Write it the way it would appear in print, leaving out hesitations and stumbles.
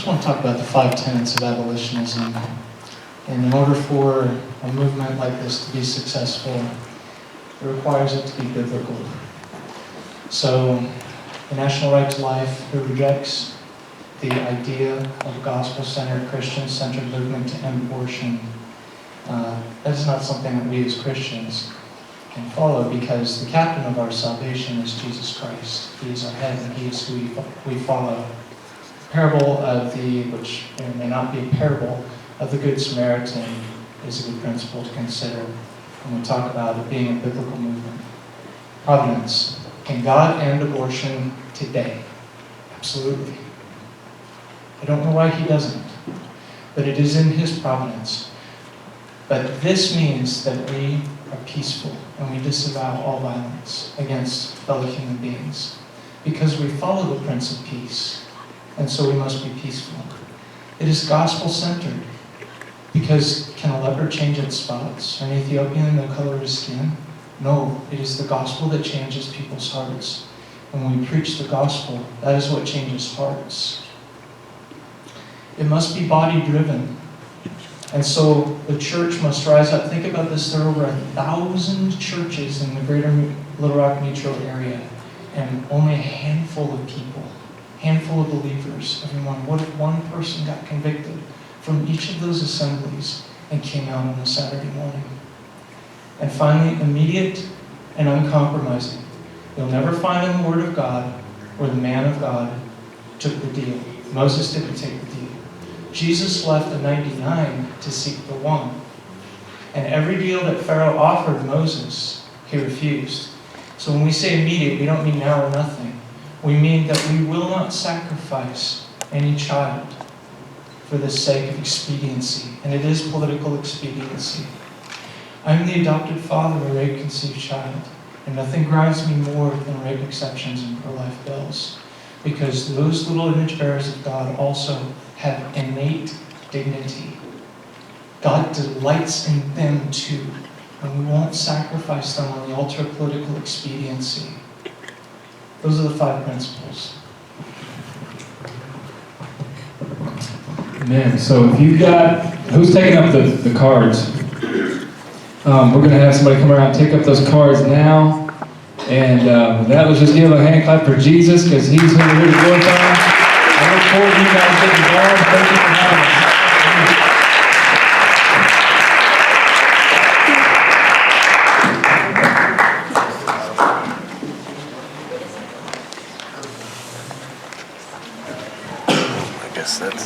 just want to talk about the 5 tenets of abolitionism. And in order for a movement like this to be successful, it requires it to be biblical. So, the National Right to Life, it rejects the idea of a gospel-centered, Christian-centered movement to end abortion. That is not something that we as Christians can follow, because the captain of our salvation is Jesus Christ. He is our head, and He is who we follow. The parable of which may not be a parable, of the Good Samaritan is a good principle to consider when we talk about it being a biblical movement. Providence. Can God end abortion today? Absolutely. I don't know why He doesn't, but it is in His providence. But this means that we are peaceful and we disavow all violence against fellow human beings, because we follow the Prince of Peace, and so we must be peaceful. It is gospel-centered, because can a leopard change its spots, or an Ethiopian the color of his skin? No, it is the gospel that changes people's hearts. And when we preach the gospel, that is what changes hearts. It must be body-driven. And so the church must rise up. Think about this, there are over 1,000 churches in the greater Little Rock metro area, and only a handful of people, handful of believers, everyone. What if one person got convicted from each of those assemblies and came out on a Saturday morning? And finally, immediate and uncompromising. You'll never find in the Word of God where the man of God took the deal. Moses didn't take the deal. Jesus left the 99 to seek the one. And every deal that Pharaoh offered Moses, he refused. So when we say immediate, we don't mean now or nothing. We mean that we will not sacrifice any child for the sake of expediency. And it is political expediency. I'm the adopted father of a rape-conceived child, and nothing grinds me more than rape exceptions and pro-life bills, because those little image bearers of God also have innate dignity. God delights in them too, and we won't sacrifice them on the altar of political expediency. Those are the 5 principles. Amen. So if you've got, who's taking up the cards? We're going to have somebody come around and take up those cards now. And that was just give a hand clap for Jesus, because He's here to glorify Him. I look forward to you guys getting involved. Thank you for having us. I guess that's